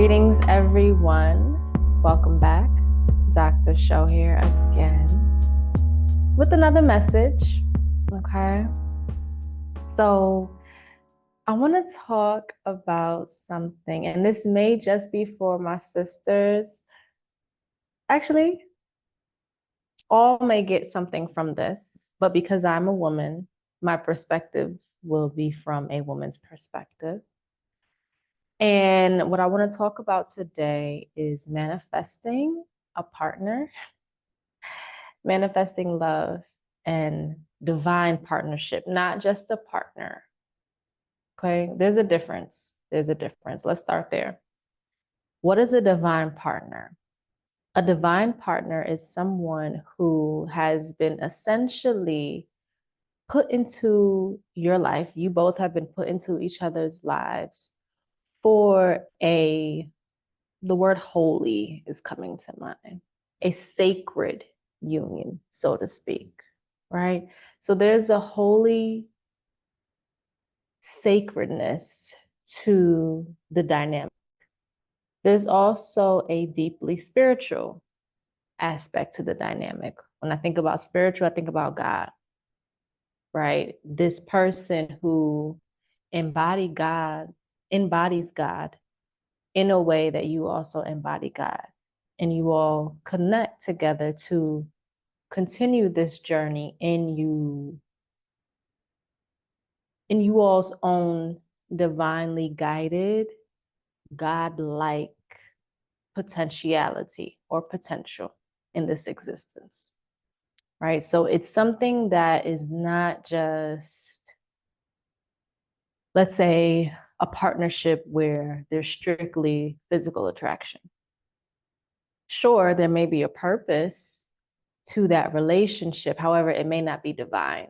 Greetings, everyone. Welcome back. Dr. Show here again with another message. Okay. So I want to talk about something, and this may just be for my sisters. Actually, all may get something from this, but because I'm a woman, my perspective will be from a woman's perspective. And what I want to talk about today is manifesting a partner, manifesting love and divine partnership, not just a partner. Okay, there's a difference. There's a difference. Let's start there. What is a divine partner? A divine partner is someone who has been essentially put into your life. You both have been put into each other's lives for the word holy is coming to mind, a sacred union, so to speak, right? So there's a holy sacredness to the dynamic. There's also a deeply spiritual aspect to the dynamic. When I think about spiritual, I think about God, right? This person who embodies God in a way that you also embody God. And you all connect together to continue this journey in you all's own divinely guided, God-like potentiality or potential in this existence, right? So it's something that is not just, let's say, a partnership where there's strictly physical attraction. Sure, there may be a purpose to that relationship. However, it may not be divine.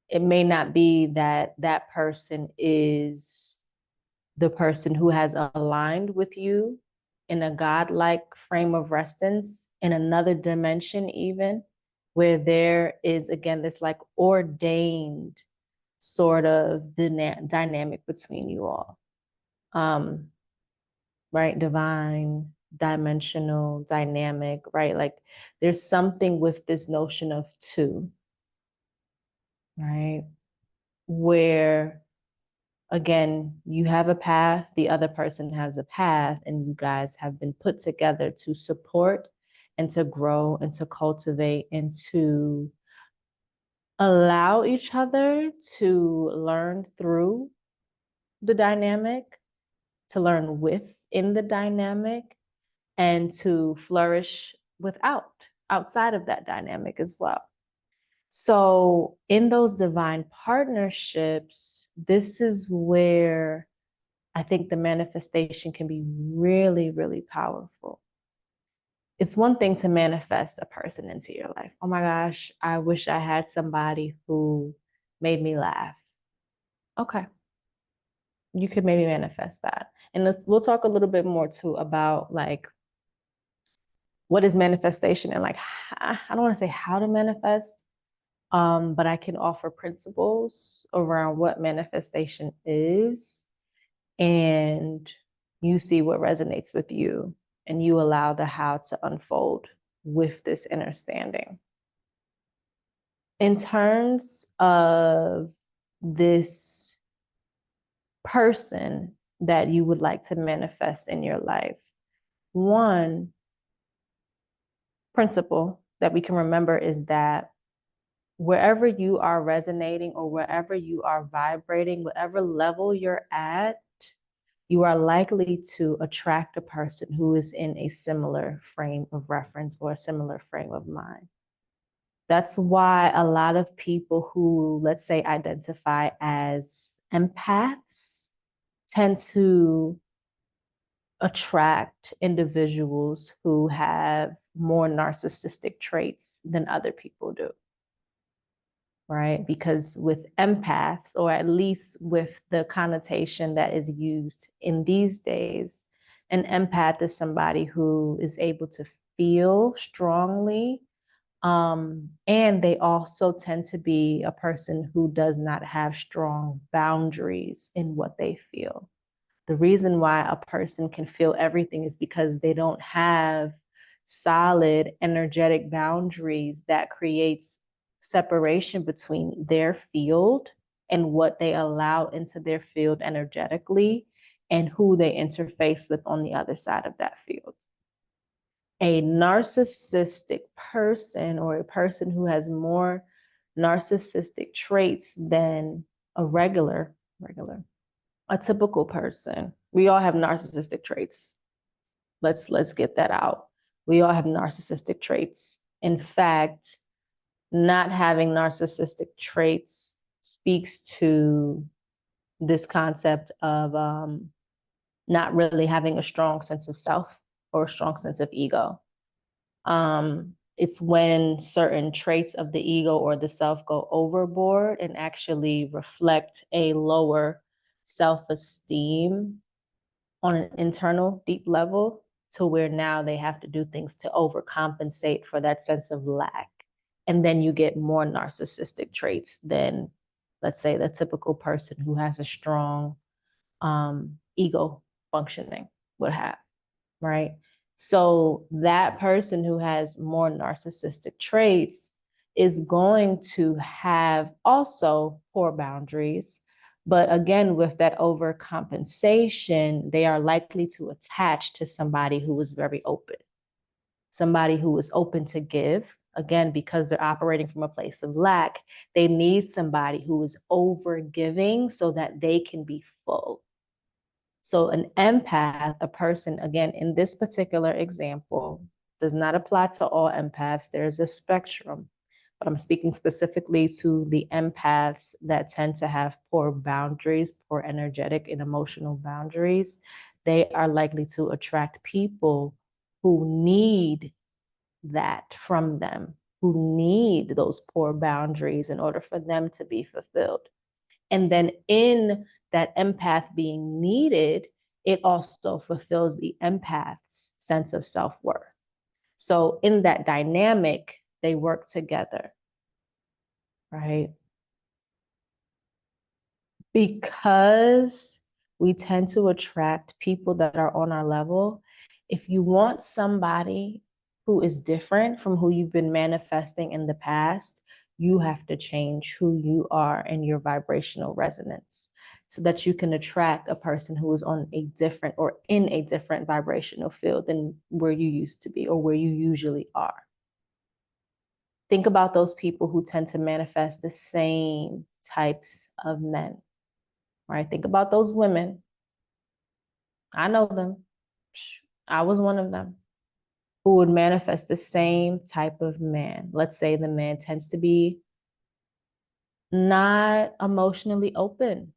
It may not be that that person is the person who has aligned with you in a godlike frame of residence in another dimension, even where there is, again, this like ordained sort of dynamic between you all. Right? Divine, dimensional, dynamic, right? Like there's something with this notion of two, right? Where again, you have a path, the other person has a path, and you guys have been put together to support and to grow and to cultivate and to allow each other to learn through the dynamic, to learn within the dynamic, and to flourish outside of that dynamic as well. So in those divine partnerships, this is where I think the manifestation can be really, really powerful. It's one thing to manifest a person into your life. Oh my gosh, I wish I had somebody who made me laugh. Okay. You could maybe manifest that. And we'll talk a little bit more too about like what is manifestation and like, I don't want to say how to manifest, but I can offer principles around what manifestation is, and you see what resonates with you, and you allow the how to unfold with this understanding. In terms of this person that you would like to manifest in your life, one principle that we can remember is that wherever you are resonating or wherever you are vibrating, whatever level you're at, you are likely to attract a person who is in a similar frame of reference or a similar frame of mind. That's why a lot of people who, let's say, identify as empaths tend to attract individuals who have more narcissistic traits than other people do. Right? Because with empaths, or at least with the connotation that is used in these days, an empath is somebody who is able to feel strongly. And they also tend to be a person who does not have strong boundaries in what they feel. The reason why a person can feel everything is because they don't have solid energetic boundaries that creates separation between their field and what they allow into their field energetically and who they interface with on the other side of that field. A narcissistic person or a person who has more narcissistic traits than a typical person. We all have narcissistic traits. Let's get that out. We all have narcissistic traits. In fact, not having narcissistic traits speaks to this concept of not really having a strong sense of self or a strong sense of ego. It's when certain traits of the ego or the self go overboard and actually reflect a lower self-esteem on an internal deep level, to where now they have to do things to overcompensate for that sense of lack. And then you get more narcissistic traits than, let's say, the typical person who has a strong ego functioning would have, right? So that person who has more narcissistic traits is going to have also poor boundaries. But again, with that overcompensation, they are likely to attach to somebody who is very open, somebody who is open to give. Again, because they're operating from a place of lack, they need somebody who is over giving so that they can be full. So an empath, a person, again, in this particular example, does not apply to all empaths. There's a spectrum, but I'm speaking specifically to the empaths that tend to have poor boundaries, poor energetic and emotional boundaries. They are likely to attract people who need that from them, who need those poor boundaries in order for them to be fulfilled. And then in that empath being needed, it also fulfills the empath's sense of self-worth. So in that dynamic, they work together, right? Because we tend to attract people that are on our level, if you want somebody who is different from who you've been manifesting in the past, you have to change who you are and your vibrational resonance so that you can attract a person who is on a different or in a different vibrational field than where you used to be or where you usually are. Think about those people who tend to manifest the same types of men, right? Think about those women. I know them. I was one of them who would manifest the same type of man. Let's say the man tends to be not emotionally open,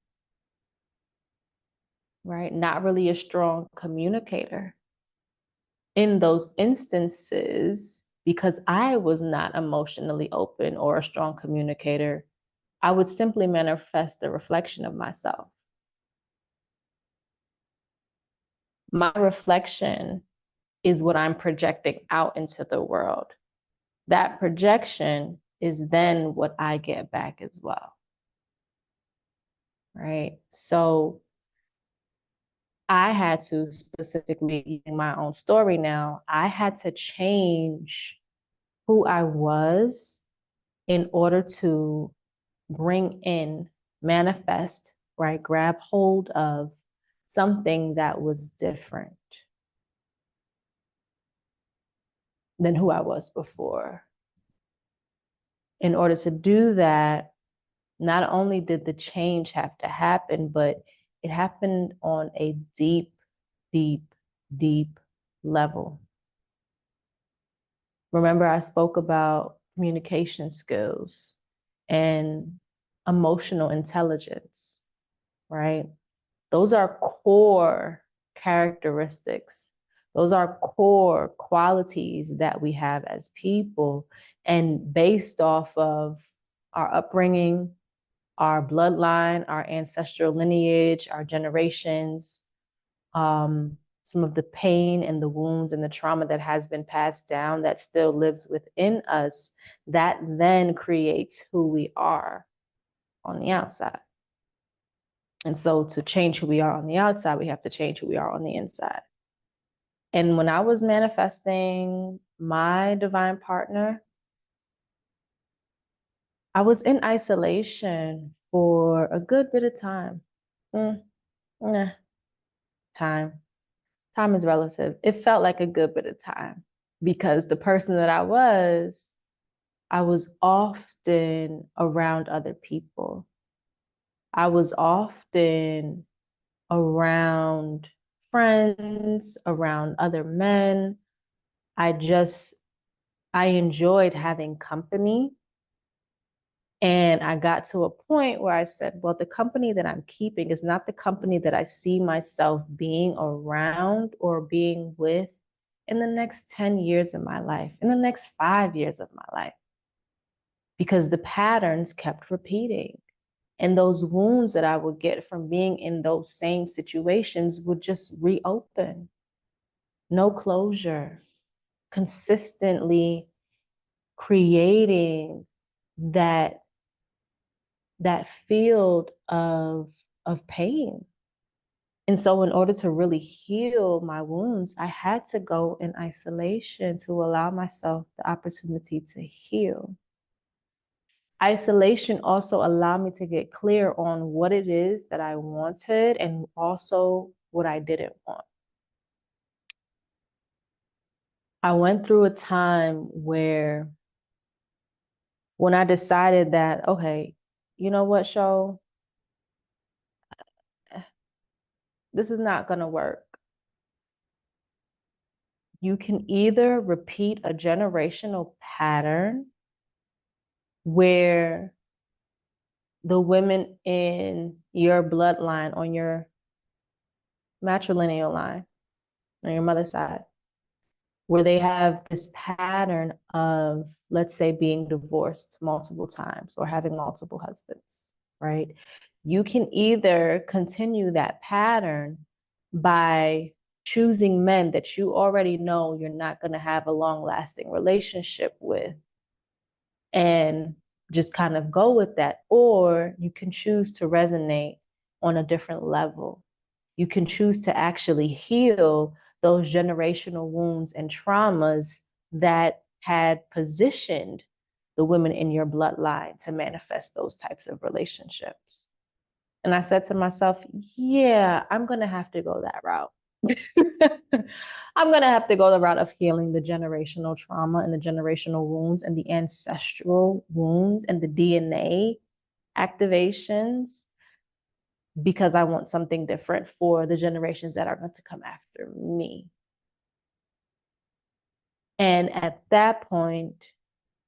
right? Not really a strong communicator. In those instances, because I was not emotionally open or a strong communicator, I would simply manifest the reflection of myself. My reflection is what I'm projecting out into the world. That projection is then what I get back as well, right? So I had to, specifically using my own story now, I had to change who I was in order to bring in, manifest, right? Grab hold of something that was different than who I was before. In order to do that, not only did the change have to happen, but it happened on a deep, deep, deep level. Remember, I spoke about communication skills and emotional intelligence, right? Those are core characteristics. Those are core qualities that we have as people. And based off of our upbringing, our bloodline, our ancestral lineage, our generations, some of the pain and the wounds and the trauma that has been passed down that still lives within us, that then creates who we are on the outside. And so to change who we are on the outside, we have to change who we are on the inside. And when I was manifesting my divine partner, I was in isolation for a good bit of time. Nah, time. Time is relative. It felt like a good bit of time because the person that I was often around other people. I was often around friends, around other men. I enjoyed having company. And I got to a point where I said, well, the company that I'm keeping is not the company that I see myself being around or being with in the next 10 years of my life, in the next 5 years of my life, because the patterns kept repeating. And those wounds that I would get from being in those same situations would just reopen. No closure, consistently creating that field of pain. And so in order to really heal my wounds, I had to go in isolation to allow myself the opportunity to heal. Isolation also allowed me to get clear on what it is that I wanted and also what I didn't want. I went through a time where when I decided that, okay, you know what, Sho, this is not going to work. You can either repeat a generational pattern where the women in your bloodline, on your matrilineal line, on your mother's side, where they have this pattern of, let's say, being divorced multiple times or having multiple husbands, right? You can either continue that pattern by choosing men that you already know you're not going to have a long-lasting relationship with and just kind of go with that. Or you can choose to resonate on a different level. You can choose to actually heal those generational wounds and traumas that had positioned the women in your bloodline to manifest those types of relationships. And I said to myself, yeah, I'm going to have to go that route. I'm going to have to go the route of healing the generational trauma and the generational wounds and the ancestral wounds and the DNA activations because I want something different for the generations that are going to come after me. And at that point,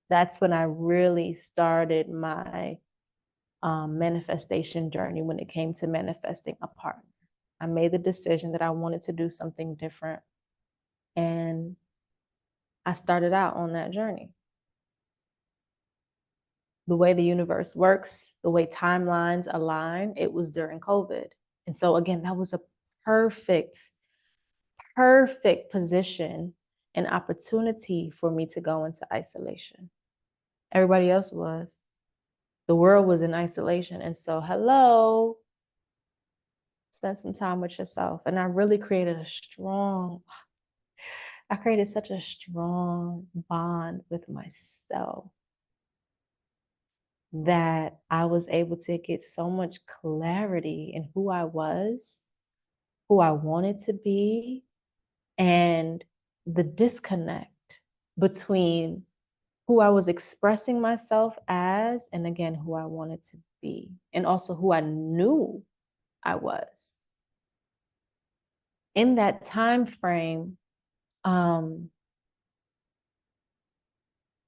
that's when I really started my manifestation journey when it came to manifesting a partner. I made the decision that I wanted to do something different. And I started out on that journey. The way the universe works, the way timelines align, it was during COVID. And so again, that was a perfect position and opportunity for me to go into isolation. Everybody else was. The world was in isolation. And so, hello, spend some time with yourself. And I really created I created such a strong bond with myself that I was able to get so much clarity in who I was, who I wanted to be, and the disconnect between who I was expressing myself as, and again, who I wanted to be, and also who I knew I was. In that time frame, the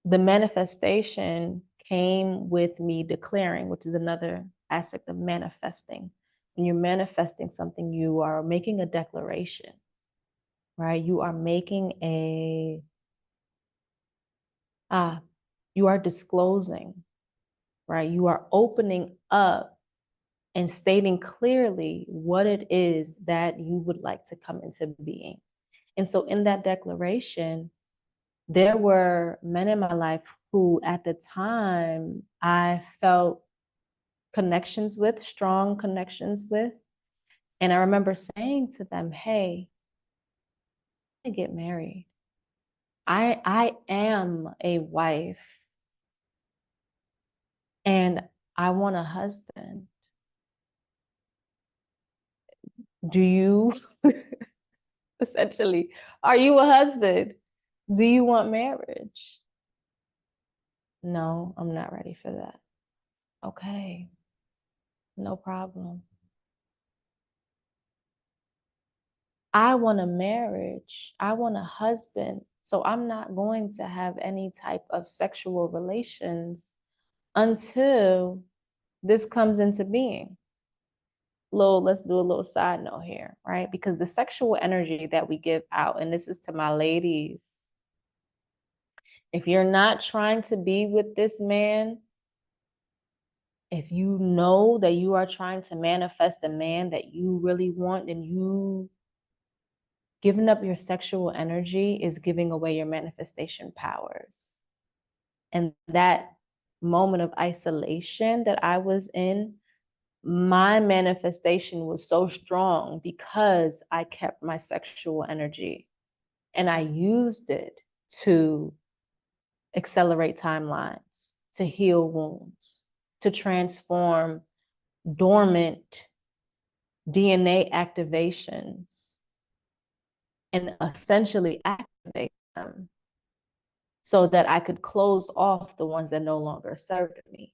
manifestation came with me declaring, which is another aspect of manifesting. When you're manifesting something, you are making a declaration, right? You are making you are disclosing, right? You are opening up and stating clearly what it is that you would like to come into being. And so in that declaration, there were men in my life who at the time I felt connections with, strong connections with. And I remember saying to them, hey, I get married. I am a wife and I want a husband. Do you, essentially, are you a husband? Do you want marriage? No, I'm not ready for that. Okay, no problem. I want a marriage. I want a husband. So I'm not going to have any type of sexual relations until this comes into being. Let's do a little side note here, right? Because the sexual energy that we give out, and this is to my ladies, if you're not trying to be with this man, if you know that you are trying to manifest a man that you really want, and you giving up your sexual energy is giving away your manifestation powers. And that moment of isolation that I was in, my manifestation was so strong because I kept my sexual energy and I used it to accelerate timelines, to heal wounds, to transform dormant DNA activations and essentially activate them so that I could close off the ones that no longer served me.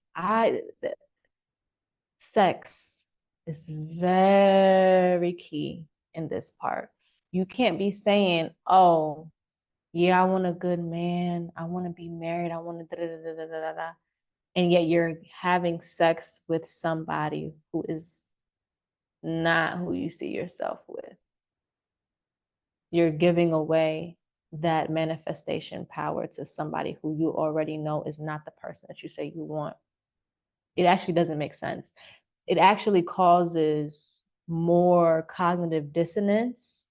Sex is very key in this part. You can't be saying, oh, yeah, I want a good man. I want to be married. I want to da da da da da da da. And yet you're having sex with somebody who is not who you see yourself with. You're giving away that manifestation power to somebody who you already know is not the person that you say you want. It actually doesn't make sense. It actually causes more cognitive dissonance.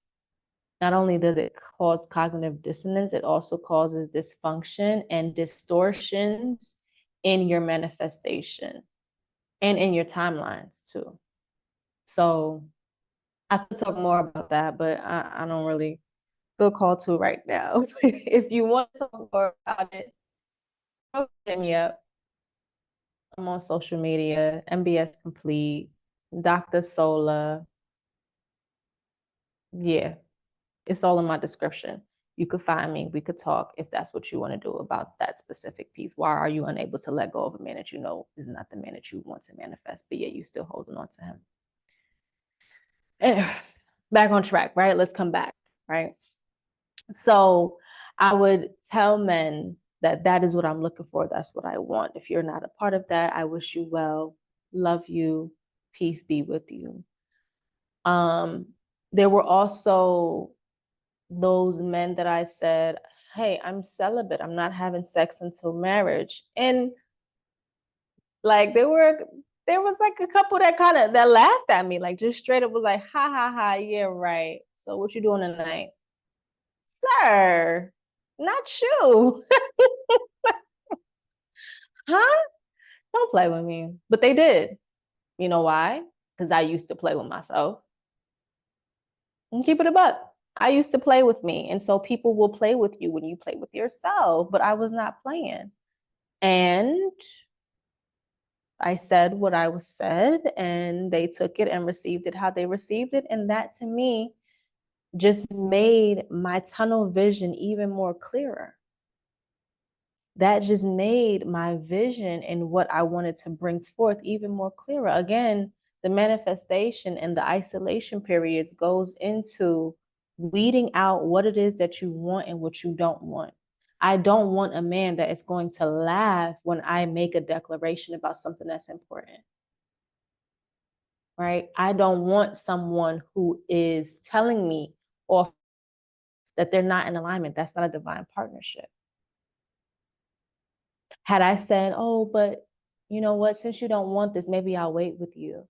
Not only does it cause cognitive dissonance, it also causes dysfunction and distortions in your manifestation and in your timelines too. So I could talk more about that, but I don't really feel called to right now. If you want to talk more about it, hit me up. I'm on social media, MBS Complete, Dr. Sola. Yeah, it's all in my description. You could find me. We could talk if that's what you want to do about that specific piece. Why are you unable to let go of a man that you know is not the man that you want to manifest, but yet you still holding on to him? And back on track, right? Let's come back, right? So I would tell men that that is what I'm looking for. That's what I want. If you're not a part of that, I wish you well, love you, peace be with you. There were also those men that I said, hey, I'm celibate. I'm not having sex until marriage. And like there was like a couple that kind of that laughed at me, like just straight up was like, ha ha ha, yeah, right. So what you doing tonight? Sir, not you. Huh? Don't play with me. But they did. You know why? Because I used to play with myself. And keep it a buck. I used to play with me. And so people will play with you when you play with yourself, but I was not playing. And I said what I was said, and they took it and received it how they received it. And that to me just made my tunnel vision even more clearer. That just made my vision and what I wanted to bring forth even more clearer. Again, the manifestation and the isolation periods goes into weeding out what it is that you want and what you don't want. I don't want a man that is going to laugh when I make a declaration about something that's important. Right? I don't want someone who is telling me off that they're not in alignment. That's not a divine partnership. Had I said, oh, but you know what, since you don't want this, maybe I'll wait with you.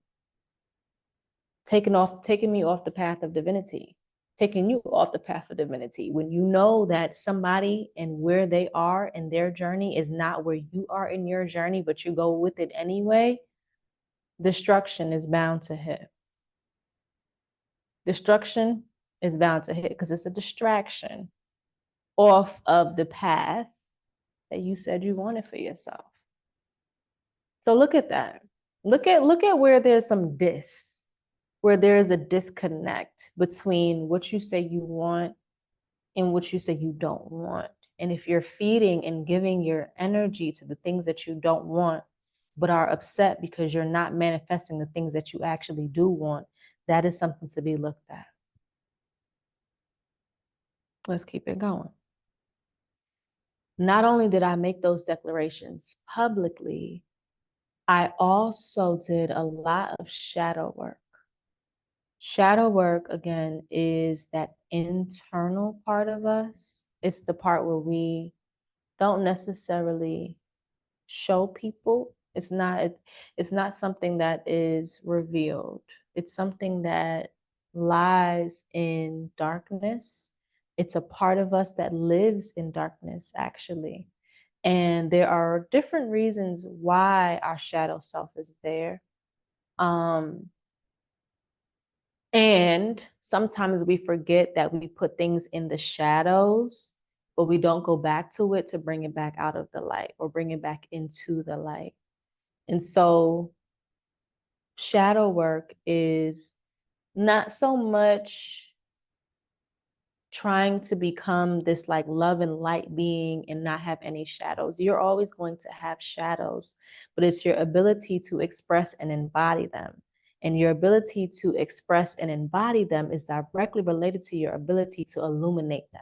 Taking me off the path of divinity, taking you off the path of divinity. When you know that somebody and where they are in their journey is not where you are in your journey, but you go with it anyway, destruction is bound to hit. Destruction is bound to hit because it's a distraction off of the path that you said you wanted for yourself. So look at that. Look at where there's some where there's a disconnect between what you say you want and what you say you don't want. And if you're feeding and giving your energy to the things that you don't want, but are upset because you're not manifesting the things that you actually do want, that is something to be looked at. Let's keep it going. Not only did I make those declarations publicly, I also did a lot of shadow work. Shadow work, again, is that internal part of us. It's the part where we don't necessarily show people. It's not something that is revealed. It's something that lies in darkness. It's a part of us that lives in darkness, actually. And there are different reasons why our shadow self is there. And sometimes we forget that we put things in the shadows, but we don't go back to it to bring it back out of the light or bring it back into the light. And so shadow work is not so much trying to become this like love and light being and not have any shadows. You're always going to have shadows, but it's your ability to express and embody them. And your ability to express and embody them is directly related to your ability to illuminate them.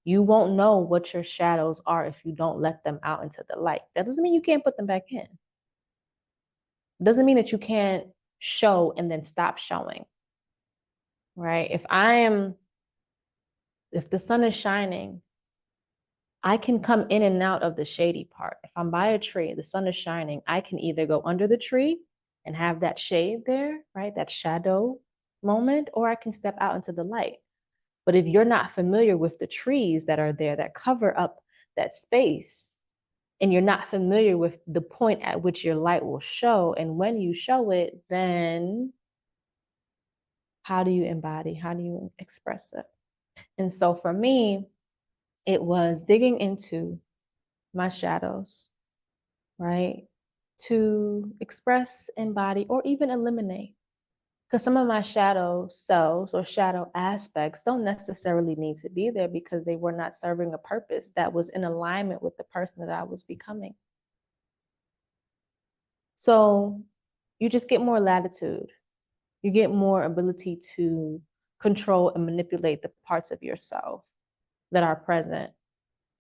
You won't know what your shadows are if you don't let them out into the light. That doesn't mean you can't put them back in. It doesn't mean that you can't show and then stop showing, right? If the sun is shining, I can come in and out of the shady part. If I'm by a tree, the sun is shining, I can either go under the tree and have that shade there, right? That shadow moment, or I can step out into the light. But if you're not familiar with the trees that are there that cover up that space, and you're not familiar with the point at which your light will show, and when you show it, then how do you embody? How do you express it? And so for me, it was digging into my shadows, right? To express, embody, or even eliminate. Because some of my shadow selves or shadow aspects don't necessarily need to be there because they were not serving a purpose that was in alignment with the person that I was becoming. So you just get more latitude. You get more ability to control and manipulate the parts of yourself that are present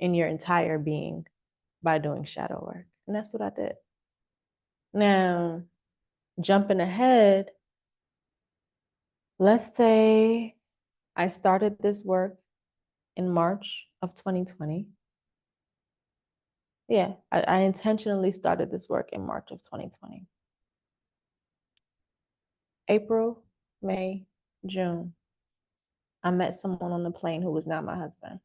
in your entire being by doing shadow work. And that's what I did. Now, jumping ahead, let's say I started this work in March of 2020. Yeah, I intentionally started this work in March of 2020. April, May, June, I met someone on the plane who was not my husband.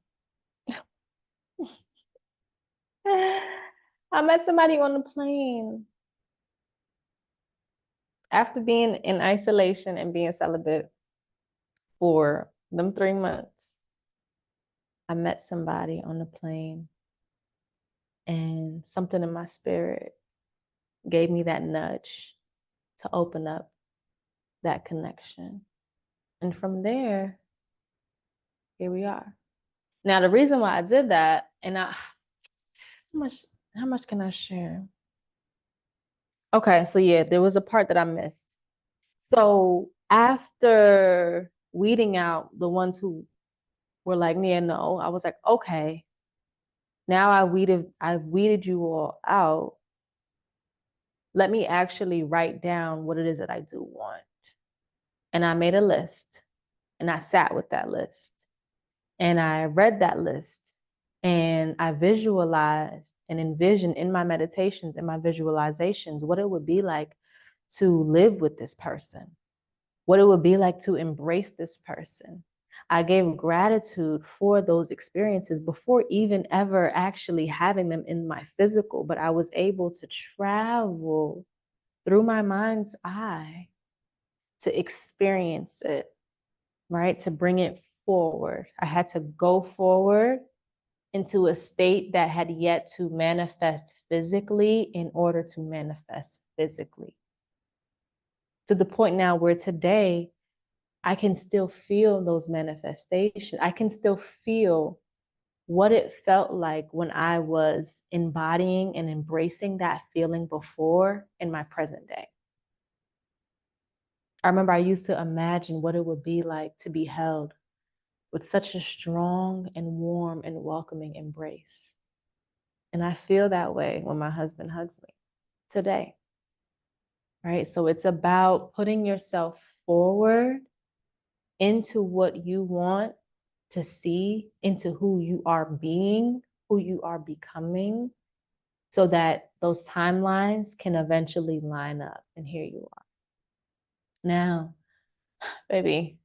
I met somebody on the plane. After being in isolation and being celibate for them 3 months, I met somebody on the plane, and something in my spirit gave me that nudge to open up that connection. And from there, here we are. Now, the reason why I did that, and how much can I share? Okay, so yeah, there was a part that I missed. So after weeding out the ones who were like, yeah, no, I was like, okay, now I've weeded you all out. Let me actually write down what it is that I do want. And I made a list, and I sat with that list, and I read that list, and I visualized and envisioned in my meditations and my visualizations what it would be like to live with this person, what it would be like to embrace this person. I gave gratitude for those experiences before even ever actually having them in my physical, but I was able to travel through my mind's eye to experience it, right? To bring it forward. I had to go forward into a state that had yet to manifest physically in order to manifest physically. To the point now where today I can still feel those manifestations. I can still feel what it felt like when I was embodying and embracing that feeling before in my present day. I remember I used to imagine what it would be like to be held with such a strong and warm and welcoming embrace. And I feel that way when my husband hugs me today, right? So it's about putting yourself forward into what you want to see, into who you are being, who you are becoming, so that those timelines can eventually line up. And here you are. Now, baby,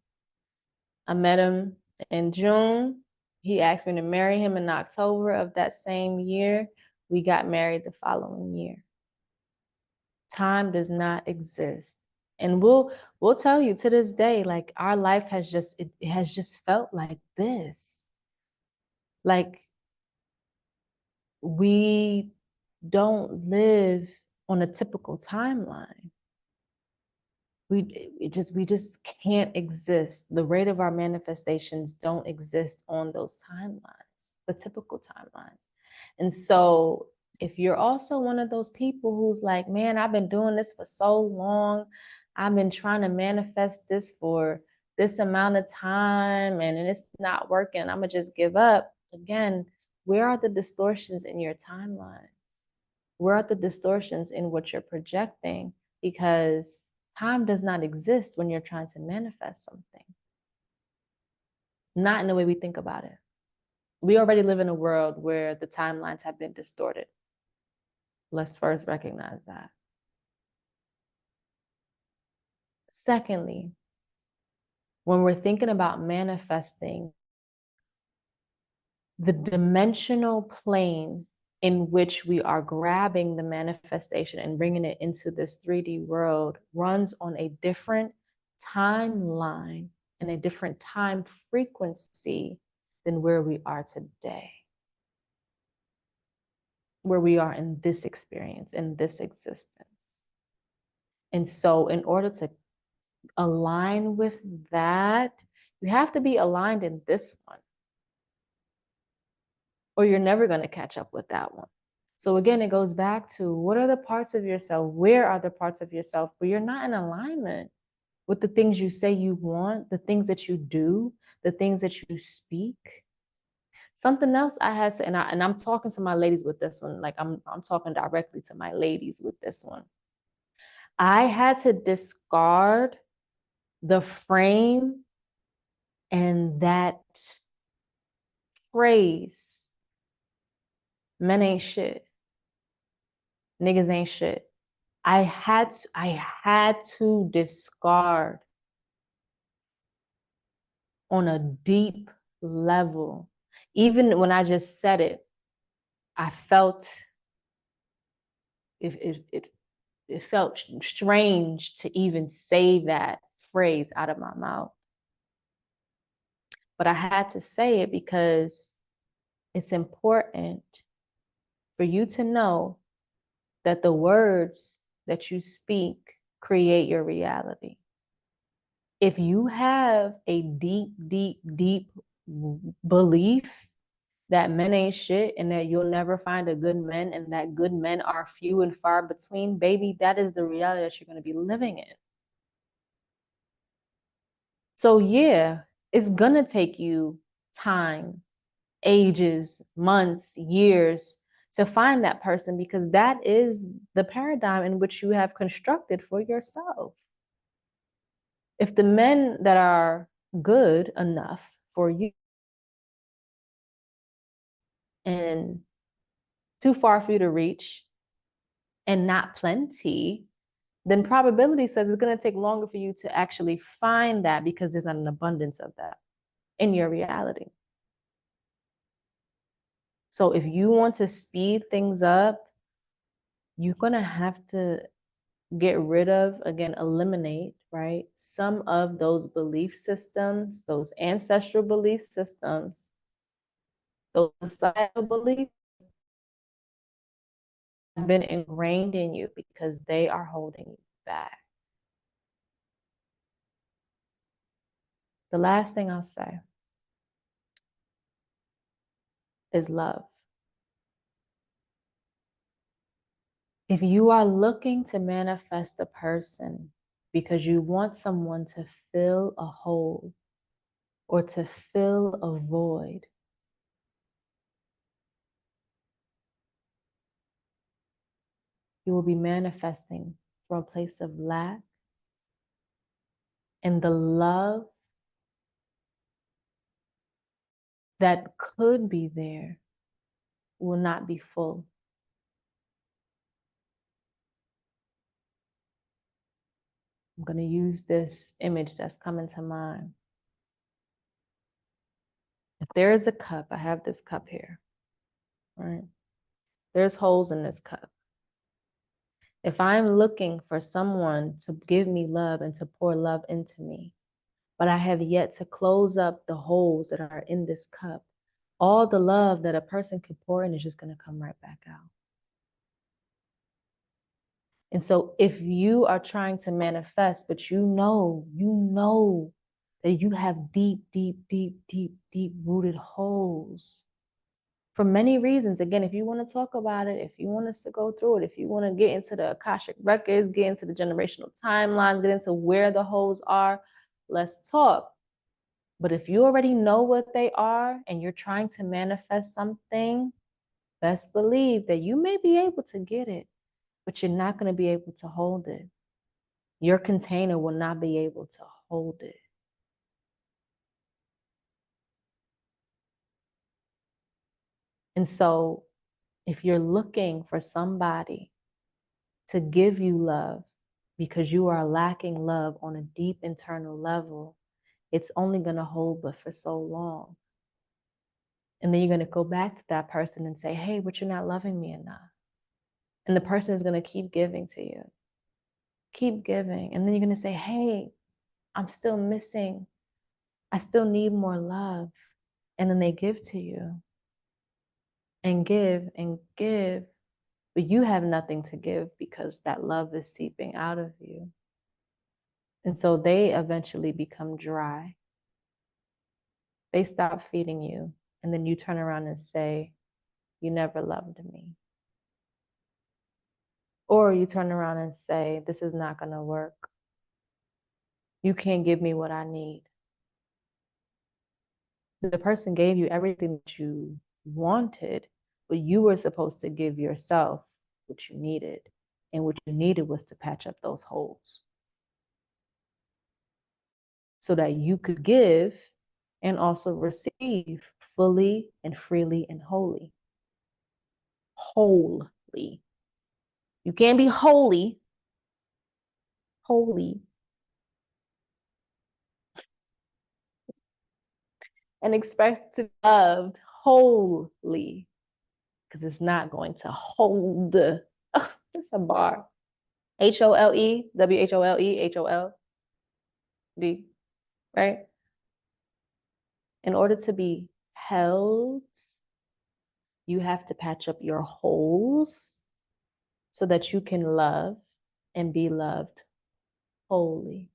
I met him in June. He asked me to marry him in October of that same year. We got married the following year. Time does not exist. And we'll tell you to this day, like our life has it has just felt like this. Like we don't live on a typical timeline. We just can't exist. The rate of our manifestations don't exist on those timelines, the typical timelines. And so if you're also one of those people who's like, man, I've been doing this for so long, I've been trying to manifest this for this amount of time and it's not working, I'm gonna just give up. Again, where are the distortions in your timelines? Where are the distortions in what you're projecting? Because time does not exist when you're trying to manifest something. Not in the way we think about it. We already live in a world where the timelines have been distorted. Let's first recognize that. Secondly, when we're thinking about manifesting, the dimensional plane in which we are grabbing the manifestation and bringing it into this 3D world runs on a different timeline and a different time frequency than where we are today, where we are in this experience, in this existence. And so in order to align with that, you have to be aligned in this one, or you're never going to catch up with that one. So again, it goes back to what are the parts of yourself? Where are the parts of yourself where you're not in alignment with the things you say you want, the things that you do, the things that you speak? Something else I had to, and I'm talking to my ladies with this one, like I'm talking directly to my ladies with this one. I had to discard the frame and that phrase, men ain't shit, niggas ain't shit. I had to discard on a deep level. Even when I just said it, I felt it felt strange to even say that phrase out of my mouth. But I had to say it because it's important for you to know that the words that you speak create your reality. If you have a deep, deep, deep belief that men ain't shit and that you'll never find a good man and that good men are few and far between, baby, that is the reality that you're going to be living in. So yeah, it's going to take you time, ages, months, years to find that person, because that is the paradigm in which you have constructed for yourself. If the men that are good enough for you and too far for you to reach and not plenty, then probability says it's going to take longer for you to actually find that, because there's not an abundance of that in your reality. So if you want to speed things up, you're going to have to get rid of, again, eliminate, right, some of those belief systems, those ancestral belief systems, those societal beliefs have been ingrained in you because they are holding you back. The last thing I'll say is love. If you are looking to manifest a person because you want someone to fill a hole or to fill a void, you will be manifesting from a place of lack, and the love that could be there will not be full. I'm going to use this image that's coming to mind. If there is a cup, I have this cup here, right? There's holes in this cup. If I'm looking for someone to give me love and to pour love into me, but I have yet to close up the holes that are in this cup, all the love that a person could pour in is just going to come right back out. And so if you are trying to manifest, but you know that you have deep, deep, deep, deep, deep rooted holes for many reasons. Again, if you want to talk about it, if you want us to go through it, if you want to get into the Akashic records, get into the generational timelines, get into where the holes are, let's talk. But if you already know what they are and you're trying to manifest something, best believe that you may be able to get it, but you're not going to be able to hold it. Your container will not be able to hold it. And so if you're looking for somebody to give you love because you are lacking love on a deep internal level, it's only going to hold but for so long. And then you're going to go back to that person and say, hey, but you're not loving me enough. And the person is going to keep giving to you. Keep giving. And then you're going to say, hey, I'm still missing. I still need more love. And then they give to you and give and give. But you have nothing to give because that love is seeping out of you. And so they eventually become dry. They stop feeding you. And then you turn around and say, you never loved me. Or you turn around and say, this is not going to work. You can't give me what I need. The person gave you everything that you wanted, but you were supposed to give yourself what you needed. And what you needed was to patch up those holes so that you could give and also receive fully and freely and wholly. Wholly. You can't be holy, and expect to be loved wholly, because it's not going to hold. It's a bar. HOLE, WHOLE, HOLD, right? In order to be held, you have to patch up your holes so that you can love and be loved wholly,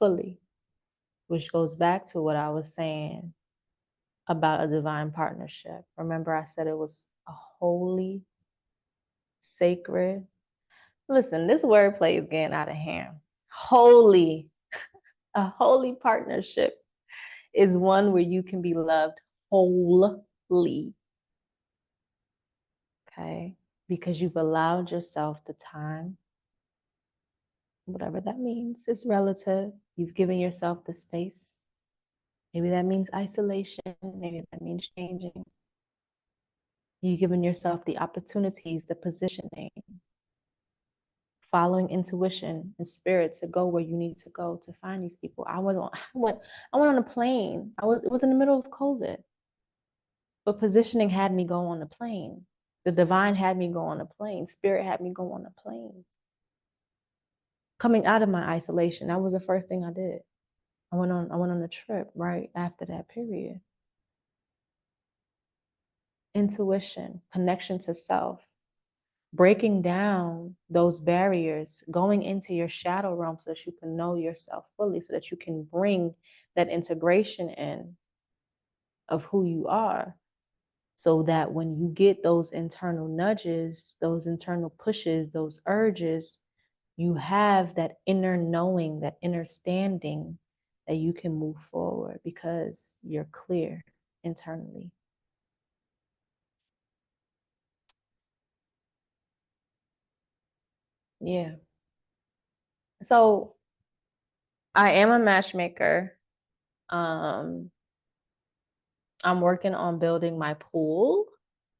fully, which goes back to what I was saying about a divine partnership. Remember, I said it was a holy, sacred. Listen, this wordplay is getting out of hand. Holy, a holy partnership is one where you can be loved wholly. Okay? Because you've allowed yourself the time, whatever that means, it's relative. You've given yourself the space. Maybe that means isolation. Maybe that means changing. You've given yourself the opportunities, the positioning, following intuition and spirit to go where you need to go to find these people. I went on a plane. It was in the middle of COVID. But positioning had me go on a plane. The divine had me go on a plane. Spirit had me go on a plane. coming out of my isolation, that was the first thing I did. I went on a trip right after that period. Intuition, connection to self, breaking down those barriers, going into your shadow realm so that you can know yourself fully, so that you can bring that integration in of who you are, so that when you get those internal nudges, those internal pushes, those urges, you have that inner knowing, that inner standing, that you can move forward because you're clear internally. Yeah. So I am a matchmaker. I'm working on building my pool.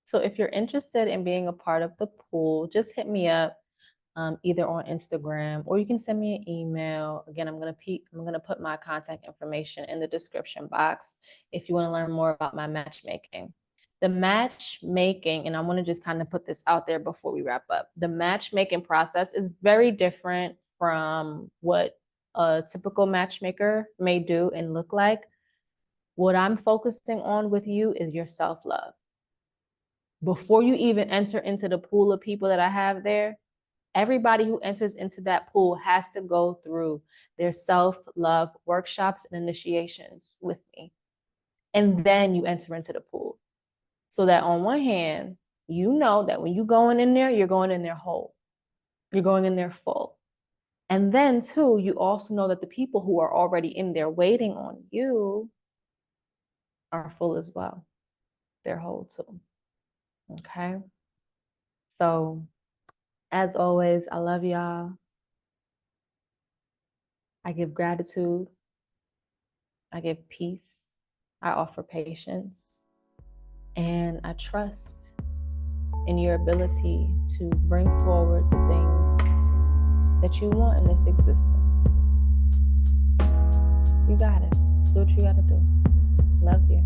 So if you're interested in being a part of the pool, just hit me up. Either on Instagram, or you can send me an email. Again, I'm gonna put my contact information in the description box if you want to learn more about my matchmaking. The matchmaking, and I want to just kind of put this out there before we wrap up. The matchmaking process is very different from what a typical matchmaker may do and look like. What I'm focusing on with you is your self-love. Before you even enter into the pool of people that I have there, everybody who enters into that pool has to go through their self-love workshops and initiations with me. And then you enter into the pool. So that on one hand, you know that when you're going in there, you're going in there whole. You're going in there full. And then two, you also know that the people who are already in there waiting on you are full as well. They're whole too. Okay. So as always, I love y'all. I give gratitude. I give peace. I offer patience. And I trust in your ability to bring forward the things that you want in this existence. You got it. Do what you got to do. Love you.